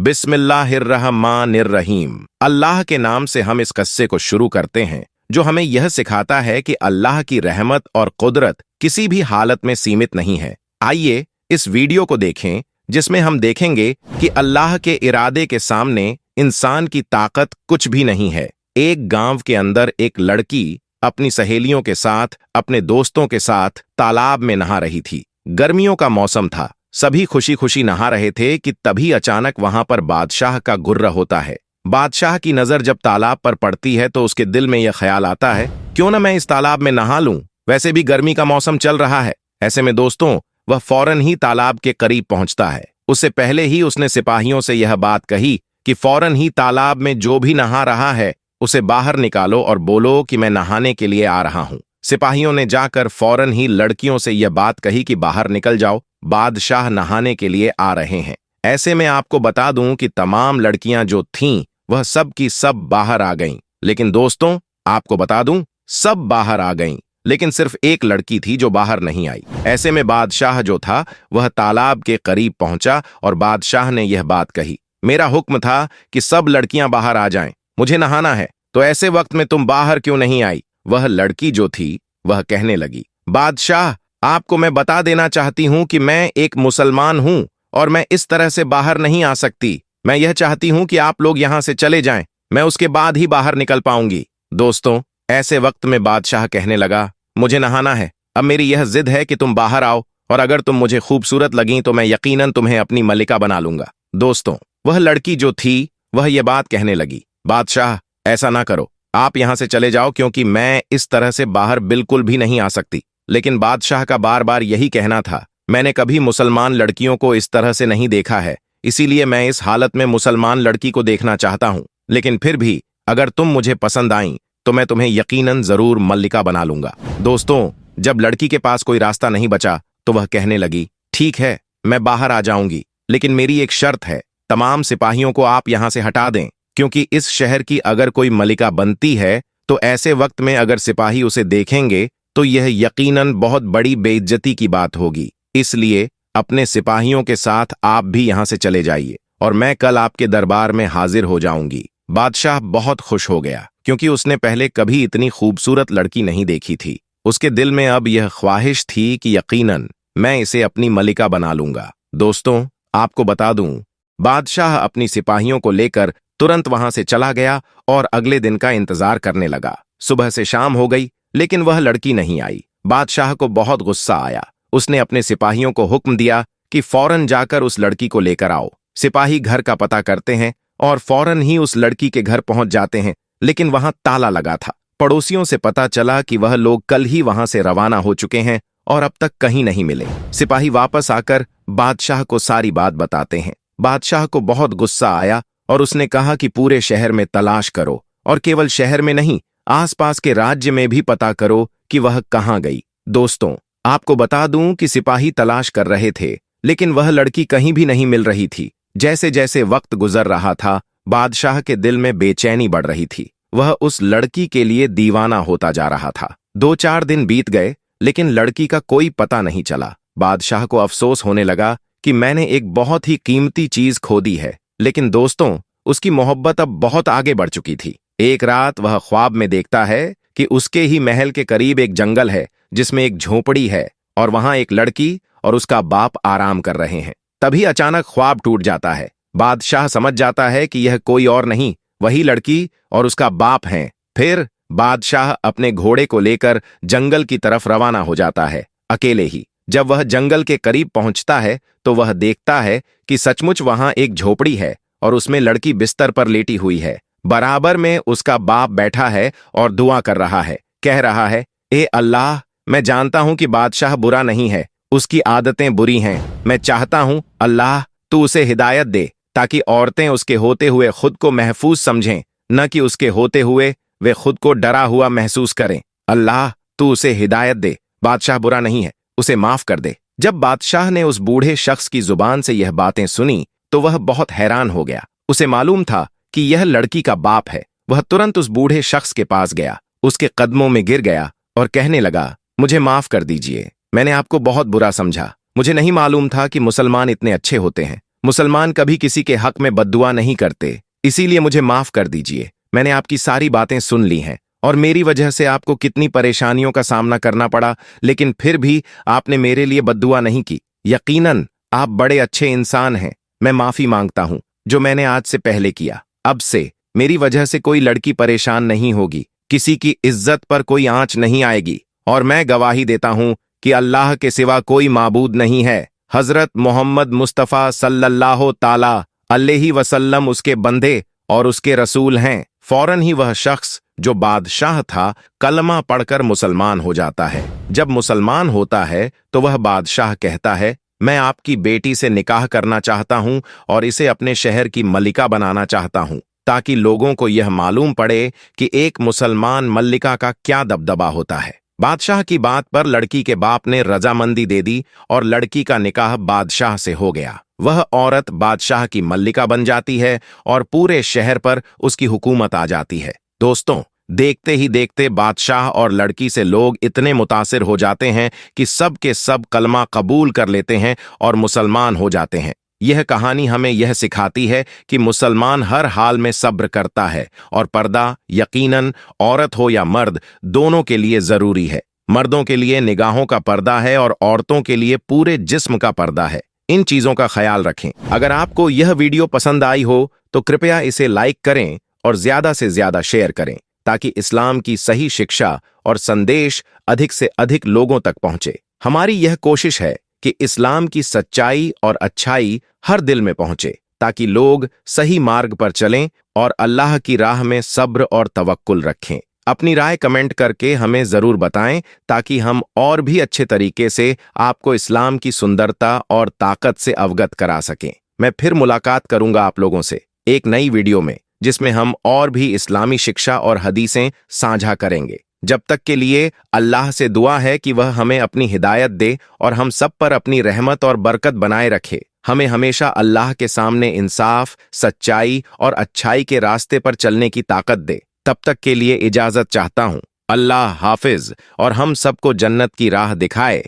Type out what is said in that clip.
बिस्मिल्लाहिर्रहमानिर्रहीम। अल्लाह के नाम से हम इस किस्से को शुरू करते हैं जो हमें यह सिखाता है कि अल्लाह की रहमत और कुदरत किसी भी हालत में सीमित नहीं है। आइए इस वीडियो को देखें जिसमें हम देखेंगे कि अल्लाह के इरादे के सामने इंसान की ताकत कुछ भी नहीं है। एक गांव के अंदर एक लड़की अपनी सहेलियों के साथ, अपने दोस्तों के साथ तालाब में नहा रही थी। गर्मियों का मौसम था, सभी खुशी खुशी नहा रहे थे कि तभी अचानक वहां पर बादशाह का गुर्र होता है। बादशाह की नजर जब तालाब पर पड़ती है तो उसके दिल में यह ख्याल आता है, क्यों ना मैं इस तालाब में नहा लूं, वैसे भी गर्मी का मौसम चल रहा है। ऐसे में दोस्तों, वह फौरन ही तालाब के करीब पहुंचता है। उससे पहले ही उसने सिपाहियों से यह बात कही कि फौरन ही तालाब में जो भी नहा रहा है उसे बाहर निकालो और बोलो कि मैं नहाने के लिए आ रहा हूं। सिपाहियों ने जाकर फौरन ही लड़कियों से यह बात कही कि बाहर निकल जाओ, बादशाह नहाने के लिए आ रहे हैं। ऐसे में आपको बता दूं कि तमाम लड़कियां जो थीं वह सब की सब बाहर आ गईं। लेकिन दोस्तों, आपको बता दूं, सब बाहर आ गईं, लेकिन सिर्फ एक लड़की थी जो बाहर नहीं आई। ऐसे में बादशाह जो था वह तालाब के करीब पहुंचा और बादशाह ने यह बात कही, मेरा हुक्म था कि सब लड़कियां बाहर आ जाएं, मुझे नहाना है, तो ऐसे वक्त में तुम बाहर क्यों नहीं आई। वह लड़की जो थी वह कहने लगी, बादशाह, आपको मैं बता देना चाहती हूं कि मैं एक मुसलमान हूं और मैं इस तरह से बाहर नहीं आ सकती। मैं यह चाहती हूं कि आप लोग यहां से चले जाएं, मैं उसके बाद ही बाहर निकल पाऊंगी। दोस्तों, ऐसे वक्त में बादशाह कहने लगा, मुझे नहाना है, अब मेरी यह जिद है कि तुम बाहर आओ और अगर तुम मुझे खूबसूरत लगीं तो मैं यकीनन तुम्हें अपनी मलिका बना लूंगा। दोस्तों, वह लड़की जो थी वह यह बात कहने लगी, बादशाह, ऐसा ना करो, आप यहां से चले जाओ क्योंकि मैं इस तरह से बाहर बिल्कुल भी नहीं आ सकती। लेकिन बादशाह का बार बार यही कहना था, मैंने कभी मुसलमान लड़कियों को इस तरह से नहीं देखा है, इसीलिए मैं इस हालत में मुसलमान लड़की को देखना चाहता हूं। लेकिन फिर भी अगर तुम मुझे पसंद आईं तो मैं तुम्हें यकीनन जरूर मल्लिका बना लूंगा। दोस्तों, जब लड़की के पास कोई रास्ता नहीं बचा तो वह कहने लगी, ठीक है, मैं बाहर आ जाऊंगी, लेकिन मेरी एक शर्त है, तमाम सिपाहियों को आप यहां से हटा दें, क्योंकि इस शहर की अगर कोई मलिका बनती है तो ऐसे वक्त में अगर सिपाही उसे देखेंगे तो यह यकीनन बहुत बड़ी बेइज्जती की बात होगी। इसलिए अपने सिपाहियों के साथ आप भी यहां से चले जाइए और मैं कल आपके दरबार में हाजिर हो जाऊंगी। बादशाह बहुत खुश हो गया क्योंकि उसने पहले कभी इतनी खूबसूरत लड़की नहीं देखी थी। उसके दिल में अब यह ख्वाहिश थी कि यकीनन मैं इसे अपनी मलिका बना लूंगा। दोस्तों, आपको बता दूं, बादशाह अपनी सिपाहियों को लेकर तुरंत वहां से चला गया और अगले दिन का इंतजार करने लगा। सुबह से शाम हो गई लेकिन वह लड़की नहीं आई। बादशाह को बहुत गुस्सा आया। उसने अपने सिपाहियों को हुक्म दिया कि फौरन जाकर उस लड़की को लेकर आओ। सिपाही घर का पता करते हैं और फौरन ही उस लड़की के घर पहुंच जाते हैं, लेकिन वहां ताला लगा था। पड़ोसियों से पता चला कि वह लोग कल ही वहां से रवाना हो चुके हैं और अब तक कहीं नहीं मिले। सिपाही वापस आकर बादशाह को सारी बात बताते हैं। बादशाह को बहुत गुस्सा आया और उसने कहा कि पूरे शहर में तलाश करो और केवल शहर में नहीं, आसपास के राज्य में भी पता करो कि वह कहां गई। दोस्तों, आपको बता दूं कि सिपाही तलाश कर रहे थे लेकिन वह लड़की कहीं भी नहीं मिल रही थी। जैसे जैसे वक्त गुजर रहा था, बादशाह के दिल में बेचैनी बढ़ रही थी। वह उस लड़की के लिए दीवाना होता जा रहा था। 2-4 दिन बीत गए लेकिन लड़की का कोई पता नहीं चला। बादशाह को अफसोस होने लगा कि मैंने एक बहुत ही कीमती चीज खो दी है। लेकिन दोस्तों, उसकी मोहब्बत अब बहुत आगे बढ़ चुकी थी। एक रात वह ख्वाब में देखता है कि उसके ही महल के करीब एक जंगल है जिसमें एक झोपड़ी है और वहां एक लड़की और उसका बाप आराम कर रहे हैं। तभी अचानक ख्वाब टूट जाता है। बादशाह समझ जाता है कि यह कोई और नहीं, वही लड़की और उसका बाप हैं। फिर बादशाह अपने घोड़े को लेकर जंगल की तरफ रवाना हो जाता है, अकेले ही। जब वह जंगल के करीब पहुंचता है तो वह देखता है कि सचमुच वहां एक झोपड़ी है और उसमें लड़की बिस्तर पर लेटी हुई है। बराबर में उसका बाप बैठा है और दुआ कर रहा है, कह रहा है, ए अल्लाह, मैं जानता हूं कि बादशाह बुरा नहीं है, उसकी आदतें बुरी हैं। मैं चाहता हूं अल्लाह तू उसे हिदायत दे ताकि औरतें उसके होते हुए खुद को महफूज समझें, न कि उसके होते हुए वे खुद को डरा हुआ महसूस करें। अल्लाह तू उसे हिदायत दे, बादशाह बुरा नहीं है, उसे माफ कर दे। जब बादशाह ने उस बूढ़े शख्स की जुबान से यह बातें सुनी तो वह बहुत हैरान हो गया। उसे मालूम था कि यह लड़की का बाप है। वह तुरंत उस बूढ़े शख्स के पास गया, उसके कदमों में गिर गया और कहने लगा, मुझे माफ कर दीजिए, मैंने आपको बहुत बुरा समझा। मुझे नहीं मालूम था कि मुसलमान इतने अच्छे होते हैं। मुसलमान कभी किसी के हक में बद्दुआ नहीं करते, इसीलिए मुझे माफ कर दीजिए। मैंने आपकी सारी बातें सुन ली हैं और मेरी वजह से आपको कितनी परेशानियों का सामना करना पड़ा, लेकिन फिर भी आपने मेरे लिए बद्दुआ नहीं की। यकीनन आप बड़े अच्छे इंसान हैं। मैं माफी मांगता हूं जो मैंने आज से पहले किया। अब से मेरी वजह से कोई लड़की परेशान नहीं होगी, किसी की इज्जत पर कोई आंच नहीं आएगी, और मैं गवाही देता हूं कि अल्लाह के सिवा कोई माबूद नहीं है। हजरत मोहम्मद मुस्तफ़ा सल्लल्लाहु ताला अलैहि वसल्लम उसके बंदे और उसके रसूल हैं। फौरन ही वह शख्स जो बादशाह था कलमा पढ़कर मुसलमान हो जाता है। जब मुसलमान होता है तो वह बादशाह कहता है, मैं आपकी बेटी से निकाह करना चाहता हूं और इसे अपने शहर की मलिका बनाना चाहता हूं, ताकि लोगों को यह मालूम पड़े कि एक मुसलमान मल्लिका का क्या दबदबा होता है। बादशाह की बात पर लड़की के बाप ने रजामंदी दे दी और लड़की का निकाह बादशाह से हो गया। वह औरत बादशाह की मल्लिका बन जाती है और पूरे शहर पर उसकी हुकूमत आ जाती है। दोस्तों, देखते ही देखते बादशाह और लड़की से लोग इतने मुतासिर हो जाते हैं कि सब के सब कलमा कबूल कर लेते हैं और मुसलमान हो जाते हैं। यह कहानी हमें यह सिखाती है कि मुसलमान हर हाल में सब्र करता है और पर्दा यकीनन औरत हो या मर्द दोनों के लिए जरूरी है। मर्दों के लिए निगाहों का पर्दा है और औरतों के लिए पूरे जिस्म का पर्दा है। इन चीजों का ख्याल रखें। अगर आपको यह वीडियो पसंद आई हो तो कृपया इसे लाइक करें और ज्यादा से ज्यादा शेयर करें, ताकि इस्लाम की सही शिक्षा और संदेश अधिक से अधिक लोगों तक पहुंचे। हमारी यह कोशिश है कि इस्लाम की सच्चाई और अच्छाई हर दिल में पहुंचे, ताकि लोग सही मार्ग पर चलें और अल्लाह की राह में सब्र और तवक्कुल रखें। अपनी राय कमेंट करके हमें जरूर बताएं, ताकि हम और भी अच्छे तरीके से आपको इस्लाम की सुंदरता और ताकत से अवगत करा सकें। मैं फिर मुलाकात करूंगा आप लोगों से एक नई वीडियो में, जिसमें हम और भी इस्लामी शिक्षा और हदीसें साझा करेंगे। जब तक के लिए अल्लाह से दुआ है कि वह हमें अपनी हिदायत दे और हम सब पर अपनी रहमत और बरकत बनाए रखे। हमें हमेशा अल्लाह के सामने इंसाफ, सच्चाई और अच्छाई के रास्ते पर चलने की ताकत दे। तब तक के लिए इजाजत चाहता हूँ। अल्लाह हाफिज और हम सबको जन्नत की राह दिखाए।